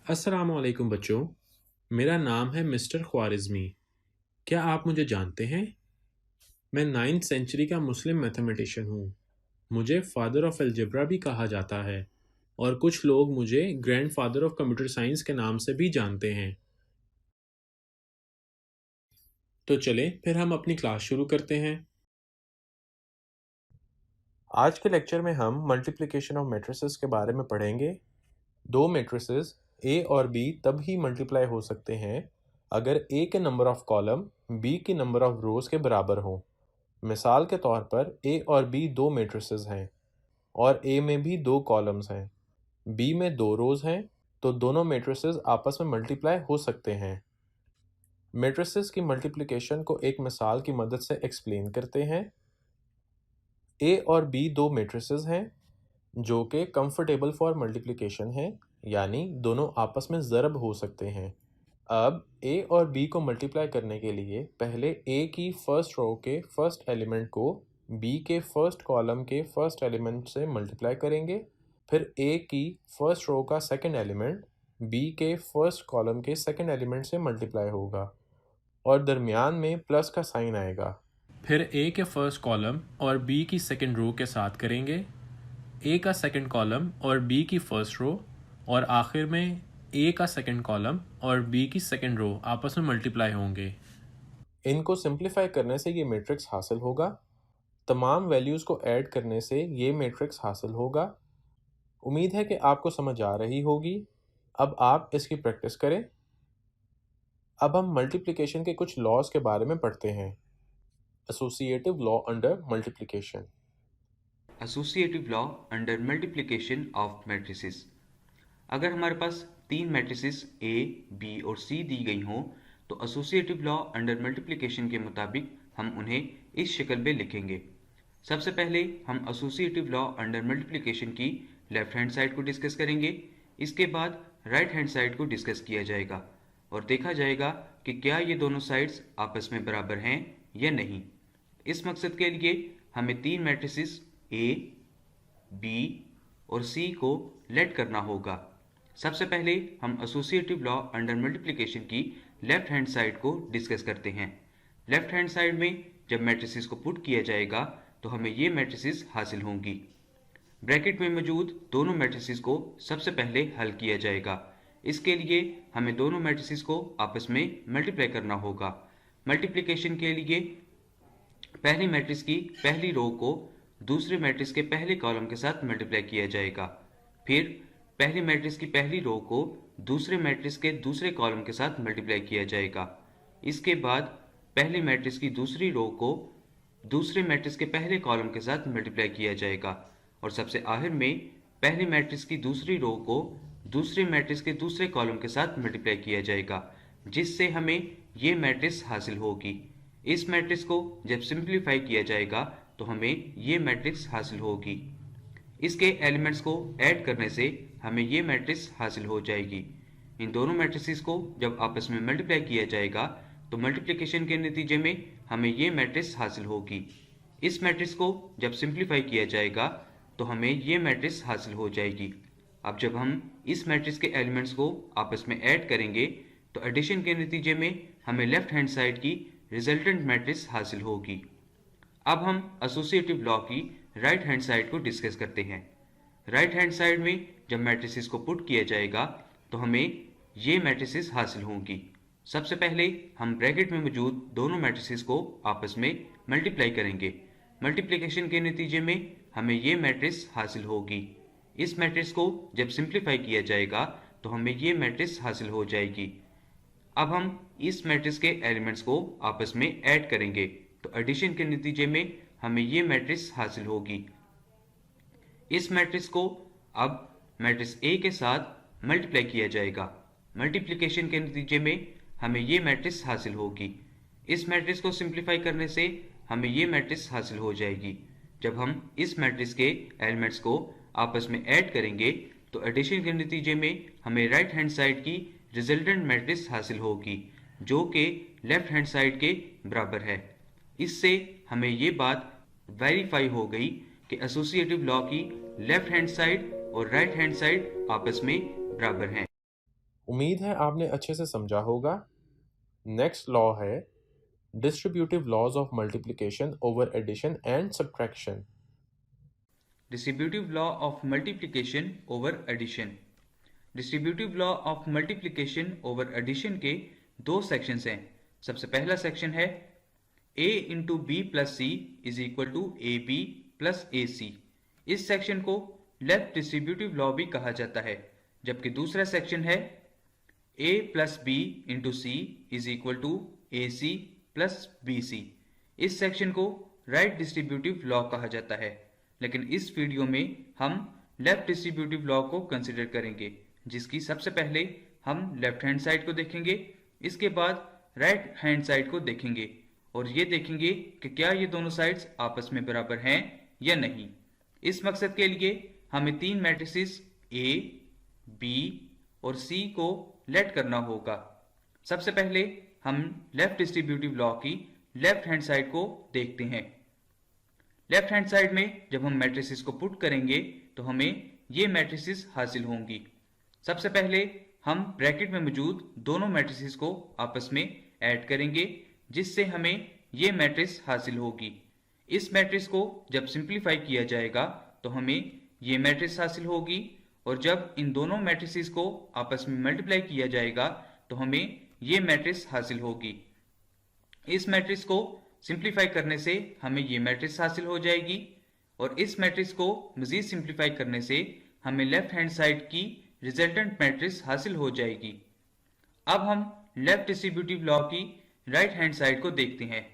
अस्सलामुअलैकुम बच्चों, मेरा नाम है मिस्टर ख्वारिज़मी। क्या आप मुझे जानते हैं? मैं 9th सेंचुरी का मुस्लिम मैथमेटिशियन हूँ। मुझे फादर ऑफ अलजेब्रा भी कहा जाता है और कुछ लोग मुझे ग्रैंडफादर ऑफ कंप्यूटर साइंस के नाम से भी जानते हैं। तो चलें फिर हम अपनी क्लास शुरू करते हैं। आज के लेक्चर में हम मल्टीप्लिकेशन ऑफ मैट्रिसेस के बारे में पढ़ेंगे। दो मैट्रिसेस ए और बी तब ही मल्टीप्लाई हो सकते हैं अगर ए के नंबर ऑफ कॉलम बी के नंबर ऑफ रोज के बराबर हो। मिसाल के तौर पर ए और बी दो मैट्रिसेस हैं और ए में भी दो कॉलम्स हैं, बी में दो रोज हैं, तो दोनों मैट्रिसेस आपस में मल्टीप्लाई हो सकते हैं। मैट्रिसेस की मल्टीप्लिकेशन को एक मिसाल की मदद से एक्सप्लेन करते हैं। ए और बी दो मैट्रिसेस हैं जो कि कंफर्टेबल फॉर मल्टीप्लिकेशन हैं, यानी दोनों आपस में ज़रब हो सकते हैं। अब ए और बी को मल्टीप्लाई करने के लिए पहले ए की फर्स्ट रो के फर्स्ट एलिमेंट को बी के फर्स्ट कॉलम के फर्स्ट एलिमेंट से मल्टीप्लाई करेंगे। फिर ए की फर्स्ट रो का सेकंड एलिमेंट बी के फर्स्ट कॉलम के सेकंड एलिमेंट से मल्टीप्लाई होगा और दरमियान में प्लस का साइन आएगा। फिर ए के फर्स्ट कॉलम और बी की सेकंड रो के साथ करेंगे, ए का सेकंड कॉलम और बी की फर्स्ट रो, और आखिर में ए का सेकंड कॉलम और बी की सेकंड रो आपस में मल्टीप्लाई होंगे। इनको सिंप्लीफाई करने से ये मैट्रिक्स हासिल होगा। तमाम वैल्यूज़ को ऐड करने से ये मैट्रिक्स हासिल होगा। उम्मीद है कि आपको समझ आ रही होगी। अब आप इसकी प्रैक्टिस करें। अब हम मल्टीप्लिकेशन के कुछ लॉज के बारे में पढ़ते हैं। Associative law under multiplication. Associative law under multiplication of matrices. अगर हमारे पास तीन मैट्रिसेस ए, बी और सी दी गई हों तो एसोसिएटिव लॉ अंडर मल्टीप्लिकेशन के मुताबिक हम उन्हें इस शक्ल में लिखेंगे। सबसे पहले हम एसोसिएटिव लॉ अंडर मल्टीप्लिकेशन की लेफ्ट हैंड साइड को डिस्कस करेंगे। इसके बाद राइट हैंड साइड को डिस्कस किया जाएगा और देखा जाएगा कि क्या ये दोनों साइड्स आपस में बराबर हैं या नहीं। इस मकसद के लिए हमें तीन मैट्रिसेस ए, बी और सी को लेट करना होगा। सबसे पहले हम एसोसिएटिव लॉ अंडर मल्टीप्लिकेशन की लेफ्ट हैंड साइड को डिस्कस करते हैं। लेफ्ट हैंड साइड में जब मैट्रिसेस को पुट किया जाएगा तो हमें ये मैट्रिसेस हासिल होंगी। ब्रैकेट में मौजूद दोनों मैट्रिसेस को सबसे पहले हल किया जाएगा। इसके लिए हमें दोनों मैट्रिसेस को आपस में मल्टीप्लाई करना होगा। मल्टीप्लिकेशन के लिए पहली मैट्रिक्स की पहली रो को दूसरे मैट्रिक्स के पहले कॉलम के साथ मल्टीप्लाई किया जाएगा। फिर पहली मैट्रिक्स की पहली रो को दूसरे मैट्रिक्स के दूसरे कॉलम के साथ मल्टीप्लाई किया जाएगा। इसके बाद पहली मैट्रिक्स की दूसरी रो को दूसरे मैट्रिक्स के पहले कॉलम के साथ मल्टीप्लाई किया जाएगा और सबसे आखिर में पहली मैट्रिक्स की दूसरी रो को दूसरे मैट्रिक्स के दूसरे कॉलम के साथ मल्टीप्लाई किया जाएगा, जिससे हमें ये मैट्रिक्स हासिल होगी। इस मैट्रिक्स को जब सिंप्लीफाई किया जाएगा तो हमें ये मैट्रिक्स हासिल होगी। इसके एलिमेंट्स को ऐड करने से हमें ये मैट्रिक्स हासिल हो जाएगी। इन दोनों मैट्रिसेस को जब आपस में मल्टीप्लाई किया जाएगा तो मल्टीप्लिकेशन के नतीजे में हमें ये मैट्रिक्स हासिल होगी। इस मैट्रिक्स को जब सिंप्लीफाई किया जाएगा तो हमें ये मैट्रिक्स हासिल हो जाएगी। अब जब हम इस मैट्रिक्स के एलिमेंट्स को आपस में ऐड करेंगे तो एडिशन के नतीजे में हमें लेफ्ट हैंड साइड की रिजल्टेंट मैट्रिक्स हासिल होगी। अब हम एसोसिएटिव लॉ की राइट हैंड साइड को डिस्कस करते हैं। राइट हैंड साइड में जब मैट्रिसेस को पुट किया जाएगा तो हमें ये मैट्रिसेस हासिल होंगी। सबसे पहले हम ब्रैकेट में मौजूद दोनों मैट्रिसेस को आपस में मल्टीप्लाई करेंगे। मल्टीप्लिकेशन के नतीजे में हमें ये मैट्रिक्स हासिल होगी। इस मैट्रिक्स को जब सिंप्लीफाई किया जाएगा तो हमें ये मैट्रिक्स हासिल हो जाएगी। अब हम इस मैट्रिक्स के एलिमेंट्स को आपस में ऐड करेंगे तो एडिशन के नतीजे में हमें ये मैट्रिक्स हासिल होगी। इस मैट्रिक्स को अब मैट्रिक्स ए के साथ मल्टीप्लाई किया जाएगा। मल्टीप्लिकेशन के नतीजे में हमें ये मैट्रिक्स हासिल होगी। इस मैट्रिक्स को सिंप्लीफाई करने से हमें ये मैट्रिक्स हासिल हो जाएगी। जब हम इस मैट्रिक्स के एलिमेंट्स को आपस में ऐड करेंगे तो एडिशन के नतीजे में हमें राइट हैंड साइड की रिजल्टेंट मैट्रिक्स हासिल होगी जो कि लेफ्ट हैंड साइड के बराबर है। इससे हमें ये बात वेरीफाई हो गई कि एसोसिएटिव लॉ की लेफ्ट हैंड साइड और राइट हैंड साइड आपस में बराबर हैं। उम्मीद है आपने अच्छे से समझा होगा। नेक्स्ट लॉ है distributive laws of multiplication over addition and subtraction. Distributive law of multiplication over addition. Distributive law of multiplication over addition के दो सेक्शंस हैं। सबसे पहला सेक्शन है a into B plus C is equal to A B plus A C. इस section को left distributive law भी कहा जाता है। जबकि दूसरा सेक्शन है a plus B into C is equal to A C plus B C. इस सेक्शन को राइट डिस्ट्रीब्यूटिव लॉ कहा जाता है। लेकिन इस वीडियो में हम लेफ्ट डिस्ट्रीब्यूटिव लॉ को कंसिडर करेंगे, जिसकी सबसे पहले हम लेफ्ट हैंड साइड को देखेंगे, इसके बाद राइट हैंड साइड को देखेंगे और ये देखेंगे कि क्या ये दोनों साइड्स आपस में बराबर हैं या नहीं। इस मकसद के लिए हमें तीन मैट्रिसेस ए, बी और सी को लेट करना होगा। सबसे पहले हम लेफ्ट डिस्ट्रीब्यूटिव लॉ की लेफ्ट हैंड साइड को देखते हैं। लेफ्ट हैंड साइड में जब हम मैट्रिसेस को पुट करेंगे तो हमें ये मैट्रिसेस हासिल होंगी। सबसे पहले हम ब्रैकेट में मौजूद दोनों मैट्रिसेस को आपस में ऐड करेंगे, जिससे हमें ये मैट्रिक्स हासिल होगी। इस मैट्रिक्स को जब सिंप्लीफाई किया जाएगा तो हमें ये मैट्रिक्स हासिल होगी, और जब इन दोनों मैट्रिसेस को आपस में मल्टीप्लाई किया जाएगा तो हमें ये मैट्रिक्स हासिल होगी। इस मैट्रिक्स को सिंप्लीफाई करने से हमें ये मैट्रिक्स हासिल हो जाएगी, और इस मैट्रिक्स को मजीद सिंप्लीफाई करने से हमें लेफ्ट हैंड साइड की रिजल्टेंट मैट्रिक्स हासिल हो जाएगी। अब हम लेफ्ट डिस्ट्रीब्यूटिव लॉ की राइट हैंड साइड को देखते हैं।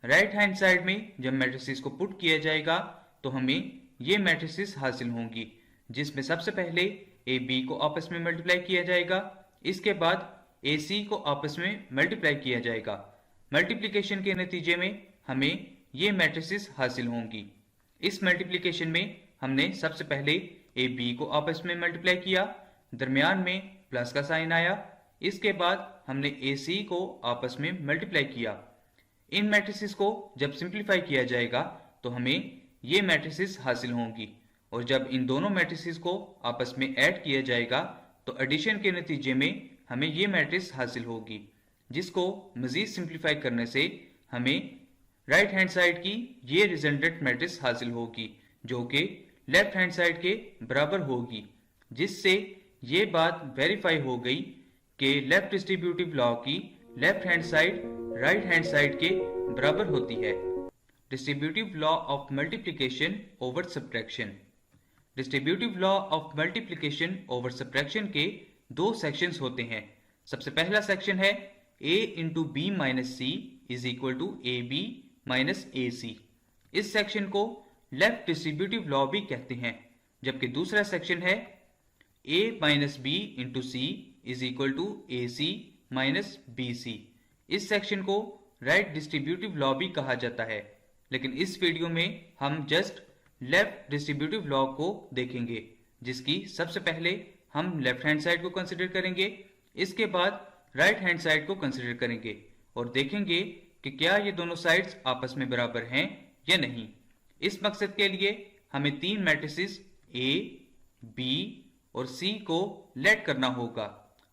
राइट हैंड साइड में जब मैट्रिसेस को पुट किया जाएगा तो हमें ये मैट्रिसेस हासिल होंगी, जिसमें सबसे पहले ए बी को आपस में मल्टीप्लाई किया जाएगा, इसके बाद ए सी को आपस में मल्टीप्लाई किया जाएगा। मल्टीप्लिकेशन के नतीजे में हमें ये मैट्रिसेस हासिल होंगी। इस मल्टीप्लिकेशन में हमने सबसे पहले ए बी को आपस में मल्टीप्लाई किया, दरमियान में प्लस का साइन आया, इसके बाद हमने ए सी को आपस में मल्टीप्लाई किया। इन मैट्रिसेस को जब सिंप्लीफाई किया जाएगा तो हमें ये मैट्रिसेस हासिल होंगी, और जब इन दोनों मैट्रिसेस को आपस में ऐड किया जाएगा तो एडिशन के नतीजे में हमें ये मैट्रिक्स हासिल होगी, जिसको मजीद सिंप्लीफाई करने से हमें राइट हैंड साइड की ये रिजल्टेंट मैट्रिक्स हासिल होगी, जो कि लेफ्ट हैंड साइड के बराबर होगी, जिससे ये बात वेरीफाई हो गई कि लेफ्ट डिस्ट्रीब्यूटिव लॉ की left hand side right hand side के बराबर होती है। Distributive law of multiplication over subtraction. Distributive law of multiplication over subtraction के दो सेक्शंस होते हैं। सबसे पहला सेक्शन है a into B minus C is equal to A B minus A C. इस सेक्शन को लेफ्ट डिस्ट्रीब्यूटिव लॉ भी कहते हैं। जबकि दूसरा सेक्शन है a minus B into C is equal to A C minus B C. इस section को राइट डिस्ट्रीब्यूटिव लॉ भी कहा जाता है, लेकिन इस वीडियो में हम जस्ट लेफ्ट डिस्ट्रीब्यूटिव लॉ को देखेंगे, जिसकी सबसे पहले हम लेफ्ट हैंड साइड को कंसिडर करेंगे, इसके बाद राइट हैंड साइड को कंसिडर करेंगे और देखेंगे कि क्या ये दोनों साइड्स आपस में बराबर हैं या नहीं। इस मकसद के लिए हमें तीन मैट्रिसेस ए, बी और सी को लेट करना होगा।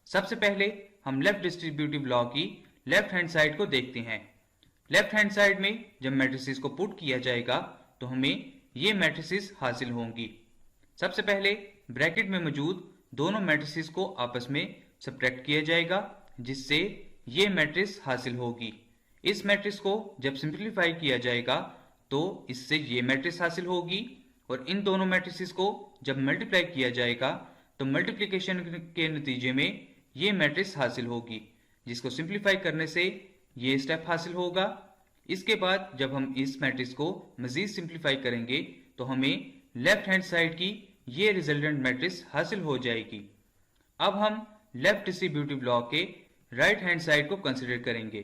सबसे पहले हम लेफ्ट डिस्ट्रीब्यूटिव लॉ की लेफ्ट हैंड साइड को देखते हैं। लेफ्ट हैंड साइड में जब मैट्रिसेस को पुट किया जाएगा तो हमें ये मैट्रिसेस हासिल होंगी। सबसे पहले ब्रैकेट में मौजूद दोनों मैट्रिसेस को आपस में सब्ट्रैक्ट किया जाएगा, जिससे ये मैट्रिक्स हासिल होगी। इस मैट्रिक्स को जब सिंप्लीफाई किया जाएगा तो इससे ये मैट्रिक्स हासिल होगी, और इन दोनों मैट्रिसेस को जब मल्टीप्लाई किया जाएगा तो मल्टीप्लिकेशन के नतीजे में ये मैट्रिक्स हासिल होगी, जिसको सिंप्लीफाई करने से ये स्टेप हासिल होगा। इसके बाद जब हम इस मैट्रिक्स को मजीद सिंप्लीफाई करेंगे तो हमें लेफ्ट हैंड साइड की ये रिजल्टेंट मैट्रिक्स हासिल हो जाएगी। अब हम लेफ्ट डिस्ट्रीब्यूटिव लॉ के राइट हैंड साइड को कंसिडर करेंगे।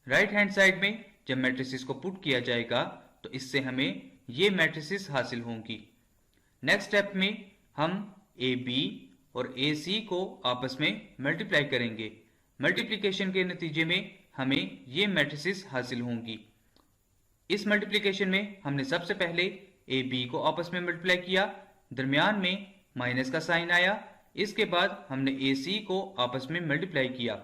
राइट हैंड साइड में जब मैट्रिसेस को पुट किया जाएगा तो इससे हमें ये मैट्रिसेस हासिल होंगी। नेक्स्ट स्टेप में हम ए बी और ए सी को आपस में मल्टीप्लाई करेंगे। मल्टीप्लिकेशन के नतीजे में हमें ये मैट्रिसेस हासिल होंगी। इस मल्टीप्लिकेशन में हमने सबसे पहले ए बी को आपस में मल्टीप्लाई किया, दरमियान में माइनस का साइन आया, इसके बाद हमने ए सी को आपस में मल्टीप्लाई किया। इसके बाद हमने AC को आपस में मल्टीप्लाई किया।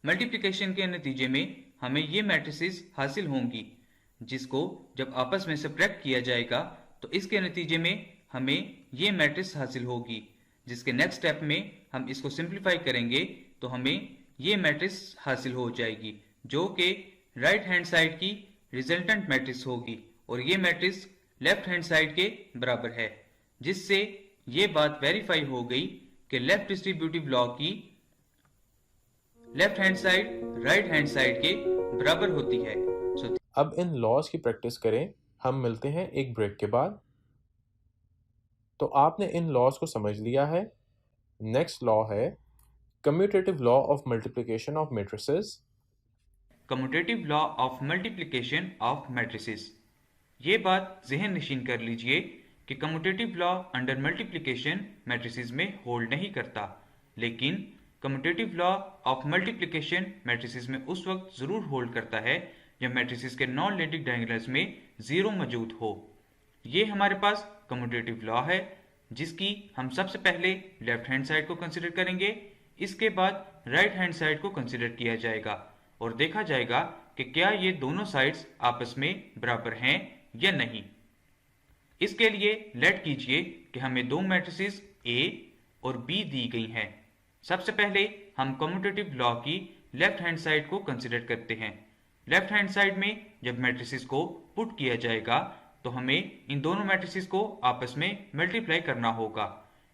मल्टीप्लिकेशन के नतीजे में हमें ये मैट्रिसेस हासिल होंगी, जिसको जब आपस में सब्ट्रैक्ट किया जाएगा तो इसके नतीजे में हमें ये मैट्रिक्स हासिल होगी, जिसके नेक्स्ट स्टेप में हम इसको सिंप्लीफाई करेंगे तो हमें ये मैट्रिक्स हासिल हो जाएगी, जो कि राइट हैंड साइड की रिजल्टेंट मैट्रिक्स होगी और ये मैट्रिक्स लेफ्ट हैंड साइड के बराबर है, जिससे ये बात वेरीफाई हो गई कि लेफ्ट डिस्ट्रीब्यूटिव लॉ की left hand side right hand side के बराबर होती है। अब इन लॉज की प्रैक्टिस करें। हम मिलते हैं एक ब्रेक के बाद। तो आपने इन लॉज को समझ लिया है। नेक्स्ट लॉ है commutative law of multiplication of matrices. Commutative law of multiplication of matrices. ये बात ज़हन नशीन कर लीजिए कि commutative law under multiplication matrices में होल्ड नहीं करता, लेकिन commutative law of multiplication matrices में उस वक्त ज़रूर होल्ड करता है जब मैट्रिसेस के नॉन लीडिंग डायगोनल्स में ज़ीरो मौजूद हो। ये हमारे पास कम्यूटेटिव लॉ है, जिसकी हम सबसे पहले लेफ्ट हैंड साइड को कंसिडर करेंगे, इसके बाद राइट हैंड साइड को कंसिडर किया जाएगा और देखा जाएगा कि क्या ये दोनों साइड्स आपस में बराबर हैं या नहीं। इसके लिए लेट कीजिए कि हमें दो मैट्रिसेस A और B दी गई हैं। सबसे पहले हम कम्यूटेटिव लॉ की लेफ्ट हैंड साइड को कंसिडर करते हैं। लेफ्ट हैंड साइड में जब मैट्रिसेस को पुट किया जाएगा तो हमें इन दोनों मैट्रिसेस को आपस में मल्टीप्लाई करना होगा।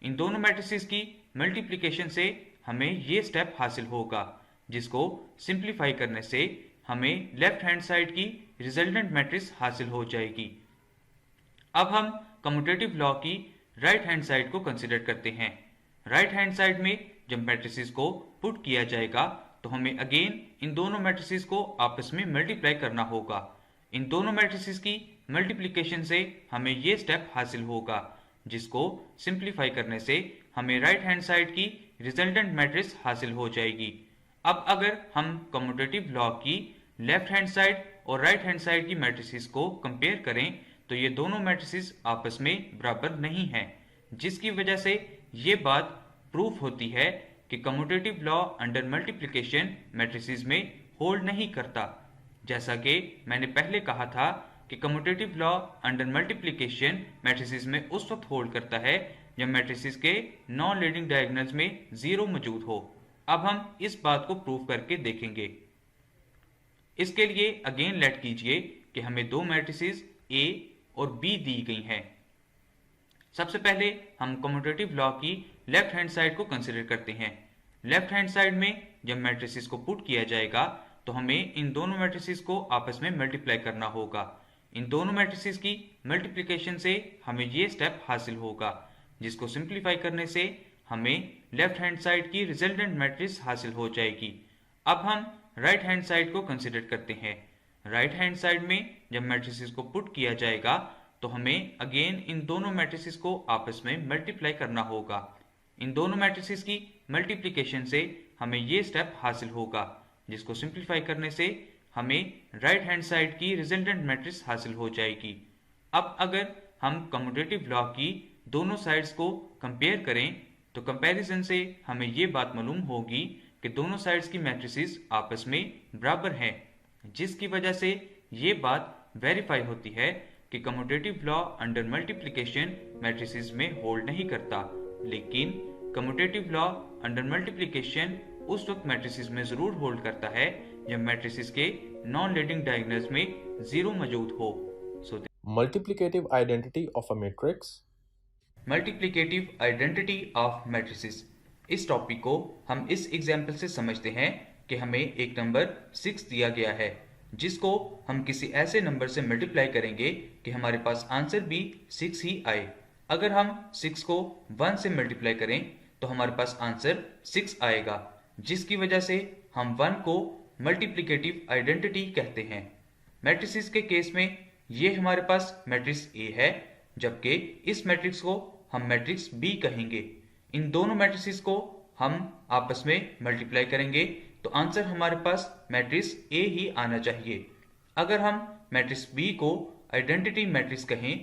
इन दोनों मैट्रिसेस की मल्टीप्लिकेशन से हमें ये स्टेप हासिल होगा, जिसको सिंप्लीफाई करने से हमें लेफ्ट हैंड साइड की रिजल्टेंट मैट्रिक्स हासिल हो जाएगी। अब हम कम्यूटेटिव लॉ की राइट हैंड साइड को कंसिडर करते हैं। राइट हैंड साइड में जब मैट्रिसेस को पुट किया जाएगा तो हमें अगेन इन दोनों मैट्रिसेस को आपस में मल्टीप्लाई करना होगा। इन दोनों मैट्रिसेस की मल्टीप्लिकेशन से हमें ये स्टेप हासिल होगा, जिसको सिंप्लीफाई करने से हमें राइट हैंड साइड की रिजल्टेंट मैट्रिक्स हासिल हो जाएगी। अब अगर हम कम्यूटेटिव लॉ की लेफ्ट हैंड साइड और राइट हैंड साइड की मैट्रिसेस को कंपेयर करें तो ये दोनों मैट्रिसेस आपस में बराबर नहीं हैं, जिसकी वजह से ये बात प्रूफ होती है कि commutative law under multiplication matrices में होल्ड नहीं करता। जैसा कि मैंने पहले कहा था कि commutative law under multiplication matrices में उस वक्त होल्ड करता है जब मैट्रिसेस के नॉन लीडिंग डायगोनल्स में जीरो मौजूद हो। अब हम इस बात को प्रूव करके देखेंगे। इसके लिए अगेन लेट कीजिए कि हमें दो मैट्रिसेस A और B दी गई हैं। सबसे पहले हम कम्यूटेटिव लॉ की लेफ्ट हैंड साइड को कंसिडर करते हैं। लेफ्ट हैंड साइड में जब मैट्रिसेस को पुट किया जाएगा तो हमें इन दोनों मैट्रिसेस को आपस में मल्टीप्लाई करना होगा। इन दोनों मैट्रिसेस की मल्टीप्लिकेशन से हमें ये स्टेप हासिल होगा, जिसको सिंप्लीफाई करने से हमें लेफ्ट हैंड साइड की रिजल्टेंट मैट्रिक्स हासिल हो जाएगी। अब हम राइट हैंड साइड को कंसिडर करते हैं। राइट हैंड साइड में जब मैट्रिसेस को पुट किया जाएगा तो हमें अगेन इन दोनों मैट्रिसेस को आपस में मल्टीप्लाई करना होगा। इन दोनों मैट्रिसेस की मल्टीप्लिकेशन से हमें ये स्टेप हासिल होगा, जिसको सिंप्लीफाई करने से हमें राइट हैंड साइड की रिजल्टेंट मैट्रिक्स हासिल हो जाएगी। अब अगर हम कम्यूटेटिव लॉ की दोनों साइड्स को कंपेयर करें तो कंपैरिजन से हमें ये बात मालूम होगी कि दोनों साइड्स की मैट्रिसेस आपस में बराबर हैं, जिसकी वजह से ये बात वेरीफाई होती है कि commutative law under multiplication matrices में होल्ड नहीं करता, लेकिन कम्यूटेटिव लॉ अंडर मल्टीप्लिकेशन उस वक्त मैट्रिसेस में जरूर होल्ड करता है जब मैट्रिसेस के नॉन लीडिंग डायगोनल्स में जीरो मौजूद हो। Multiplicative identity of a matrix. Multiplicative identity of matrices. इस टॉपिक को हम इस एग्जाम्पल से समझते हैं कि हमें एक नंबर 6 दिया गया है, जिसको हम किसी ऐसे नंबर से मल्टीप्लाई करेंगे कि हमारे पास आंसर भी 6 ही आए। अगर हम 6 को 1 से मल्टीप्लाई करें तो हमारे पास आंसर 6 आएगा, जिसकी वजह से हम 1 को मल्टीप्लिकेटिव आइडेंटिटी कहते हैं। मैट्रिसेस के केस में ये हमारे पास मैट्रिक्स A है, जबकि इस मैट्रिक्स को हम मैट्रिक्स B कहेंगे। इन दोनों मैट्रिसेस को हम आपस में मल्टीप्लाई करेंगे तो आंसर हमारे पास मैट्रिक्स A ही आना चाहिए। अगर हम मैट्रिक्स B को आइडेंटिटी मैट्रिक्स कहें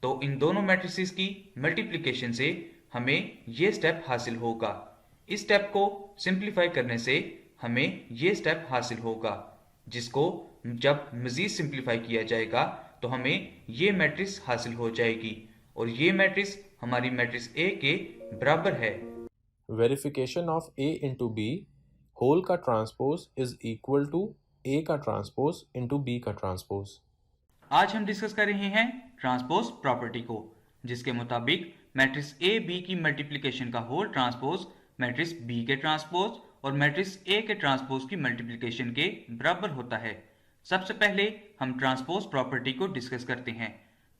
तो इन दोनों मैट्रिसेस की मल्टीप्लिकेशन से हमें ये स्टेप हासिल होगा। इस स्टेप को सिंप्लीफाई करने से हमें ये स्टेप हासिल होगा, जिसको जब मज़ीद सिंप्लीफाई किया जाएगा तो हमें ये मैट्रिक्स हासिल हो जाएगी और ये मैट्रिक्स हमारी मैट्रिक्स ए के बराबर है। Verification of A into B whole का transpose is equal to A का ट्रांसपोज इंटू बी का ट्रांसपोज। आज हम डिस्कस कर रहे हैं ट्रांसपोज प्रॉपर्टी को, जिसके मुताबिक मैट्रिक्स ए बी की मल्टीप्लिकेशन का होल ट्रांसपोज मैट्रिक्स बी के ट्रांसपोज और मैट्रिक्स ए के ट्रांसपोज की मल्टीप्लिकेशन के बराबर होता है। सबसे पहले हम ट्रांसपोज प्रॉपर्टी को डिस्कस करते हैं।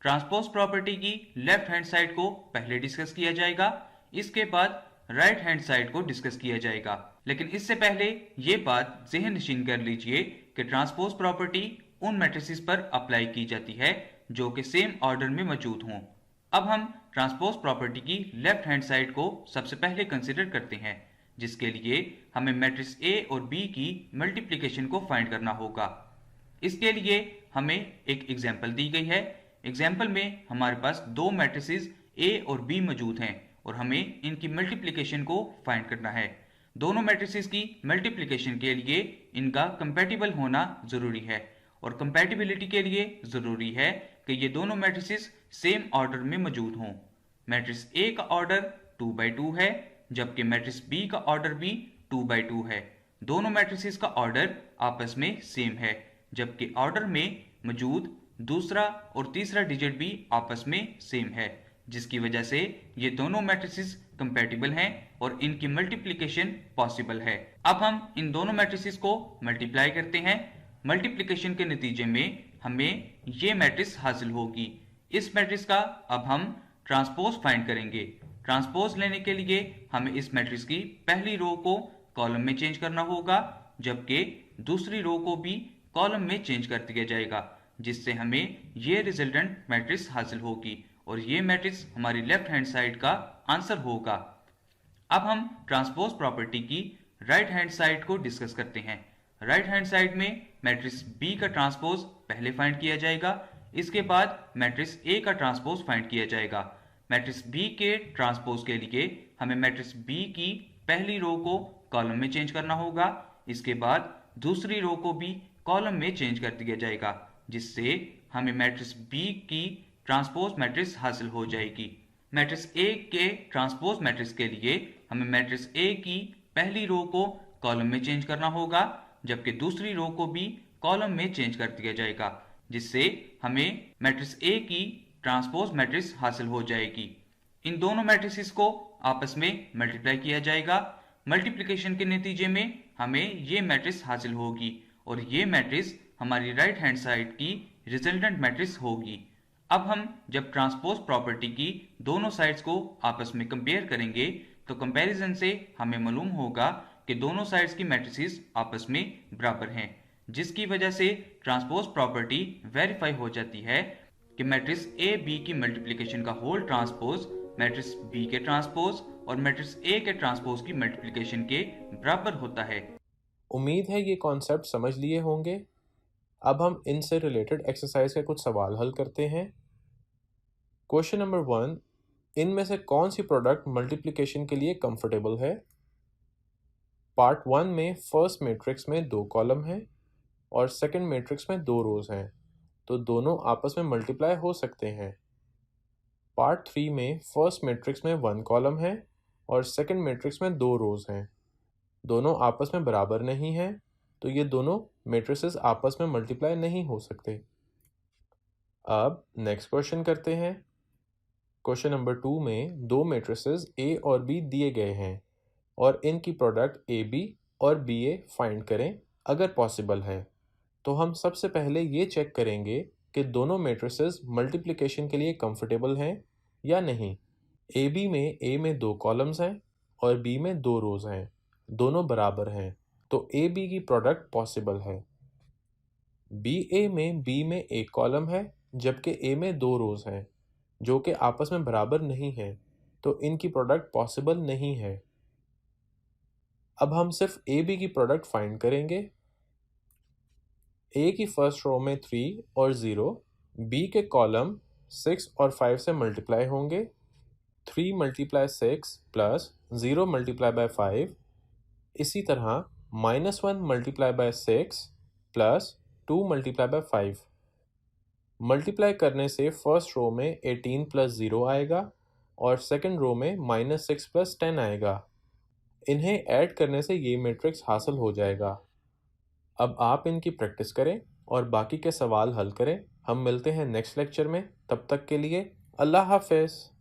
ट्रांसपोज प्रॉपर्टी की लेफ्ट हैंड साइड को पहले डिस्कस किया जाएगा, इसके बाद राइट हैंड साइड को डिस्कस किया जाएगा। लेकिन इससे पहले ये बात ज़हन नशीन कर लीजिए कि ट्रांसपोज प्रॉपर्टी उन मैट्रिसेस पर अप्लाई की जाती है जो कि सेम ऑर्डर में मौजूद हों। अब हम ट्रांसपोज प्रॉपर्टी की लेफ्ट हैंड साइड को सबसे पहले कंसिडर करते हैं, जिसके लिए हमें मैट्रिक्स ए और बी की मल्टीप्लिकेशन को फाइंड करना होगा। इसके लिए हमें एक एग्जाम्पल दी गई है। एग्जाम्पल में हमारे पास दो मैट्रिसेस ए और बी मौजूद हैं और हमें इनकी मल्टीप्लिकेशन को फाइंड करना है। दोनों मैट्रिसेस की मल्टीप्लिकेशन के लिए इनका कंपैटिबल होना जरूरी है और कंपैटिबिलिटी के लिए जरूरी है कि ये दोनों मैट्रिसेस सेम ऑर्डर में मौजूद हों। मैट्रिक्स ए का ऑर्डर 2/2 है, जबकि मैट्रिक्स बी का ऑर्डर भी 2/2 है। दोनों मैट्रिसेस का ऑर्डर आपस में सेम है, जबकि ऑर्डर में मौजूद दूसरा और तीसरा डिजिट भी आपस में सेम है, जिसकी वजह से ये दोनों मैट्रिसेस कंपैटिबल हैं और इनकी मल्टीप्लिकेशन पॉसिबल है। अब हम इन दोनों मैट्रिसेस को मल्टीप्लाई करते हैं। मल्टीप्लिकेशन के नतीजे में हमें ये मैट्रिक्स हासिल होगी। इस मैट्रिक्स का अब हम ट्रांसपोज फाइंड करेंगे। ट्रांसपोज लेने के लिए हमें इस मैट्रिक्स की पहली रो को कॉलम में चेंज करना होगा, जबकि दूसरी रो को भी कॉलम में चेंज कर दिया जाएगा, जिससे हमें ये रिजल्टेंट मैट्रिक्स हासिल होगी और ये मैट्रिक्स हमारी लेफ्ट हैंड साइड का आंसर होगा। अब हम ट्रांसपोज प्रॉपर्टी की राइट हैंड साइड को डिस्कस करते हैं। राइट हैंड साइड में मैट्रिक्स बी का ट्रांसपोज पहले फाइंड किया जाएगा, इसके बाद मैट्रिक्स ए का ट्रांसपोज फाइंड किया जाएगा। मैट्रिक्स बी के ट्रांसपोज के लिए हमें मैट्रिक्स बी की पहली रो को कॉलम में चेंज करना होगा, इसके बाद दूसरी रो को भी कॉलम में चेंज कर दिया जाएगा, जिससे हमें मैट्रिक्स बी की ट्रांसपोज मैट्रिक्स हासिल हो जाएगी। मैट्रिक्स ए के ट्रांसपोज मैट्रिक्स के लिए हमें मैट्रिक्स ए की पहली रो को कॉलम में चेंज करना होगा, जबकि दूसरी रो को भी कॉलम में चेंज कर दिया जाएगा, जिससे हमें मैट्रिक्स ए की ट्रांसपोज मैट्रिक्स हासिल हो जाएगी। इन दोनों मैट्रिक्स को आपस में मल्टीप्लाई किया जाएगा। मल्टीप्लिकेशन के नतीजे में हमें ये मैट्रिक्स हासिल होगी और ये मैट्रिक्स हमारी राइट हैंड साइड की रिजल्टेंट मैट्रिक्स होगी। अब हम जब ट्रांसपोज प्रॉपर्टी की दोनों साइड्स को आपस में कंपेयर करेंगे तो कंपैरिजन से हमें मालूम होगा कि दोनों साइड्स की मैट्रिसेस आपस में बराबर हैं, जिसकी वजह से ट्रांसपोज प्रॉपर्टी वेरीफाई हो जाती है कि मैट्रिक्स ए बी की मल्टीप्लिकेशन का होल ट्रांसपोज मैट्रिक्स बी के ट्रांसपोज और मैट्रिक्स ए के ट्रांसपोज की मल्टीप्लिकेशन के बराबर होता है। उम्मीद है ये कॉन्सेप्ट समझ लिए होंगे। अब हम इनसे रिलेटेड एक्सरसाइज के कुछ सवाल हल करते हैं। क्वेश्चन नंबर 1, इनमें से कौन सी प्रोडक्ट मल्टीप्लिकेशन के लिए कंफर्टेबल है? पार्ट 1 में फर्स्ट मैट्रिक्स में 2 कॉलम हैं और सेकंड मैट्रिक्स में 2 रोज हैं, तो दोनों आपस में मल्टीप्लाई हो सकते हैं। पार्ट 3 में फर्स्ट मैट्रिक्स में 1 कॉलम है और सेकंड मैट्रिक्स में 2 रोज हैं, दोनों आपस में बराबर नहीं हैं, तो ये दोनों मैट्रिसेस आपस में मल्टीप्लाई नहीं हो सकते। अब नेक्स्ट क्वेश्चन करते हैं। क्वेश्चन नंबर 2 में 2 मैट्रिसेस ए और बी दिए गए हैं और इनकी प्रोडक्ट ए बी और बी ए फाइंड करें अगर पॉसिबल है। तो हम सबसे पहले ये चेक करेंगे कि दोनों मैट्रिसेस मल्टीप्लिकेशन के लिए कंफर्टेबल हैं या नहीं। ए बी में ए में 2 कॉलम्स हैं और बी में 2 रोज हैं, दोनों बराबर हैं, तो ए बी की प्रोडक्ट पॉसिबल है। बी ए में बी में 1 कॉलम है जबकि ए में 2 रोज हैं, जो कि आपस में बराबर नहीं हैं, तो इनकी प्रोडक्ट पॉसिबल नहीं है। अब हम सिर्फ ए बी की प्रोडक्ट फाइंड करेंगे। ए की फर्स्ट रो में 3 और 0, बी के कॉलम 6 और 5 से मल्टीप्लाई होंगे, 3 मल्टीप्लाई 6 प्लस 0 मल्टीप्लाई बाय 5, इसी तरह -1 multiply by 6 plus 2 multiply by 5। Multiply करने से फर्स्ट रो में 18 प्लस 0 आएगा और सेकंड रो में -6 प्लस 10 आएगा। इन्हें ऐड करने से ये मैट्रिक्स हासिल हो जाएगा। अब आप इनकी प्रैक्टिस करें और बाकी के सवाल हल करें। हम मिलते हैं नेक्स्ट लेक्चर में। तब तक के लिए अल्लाह हाफ़िज़।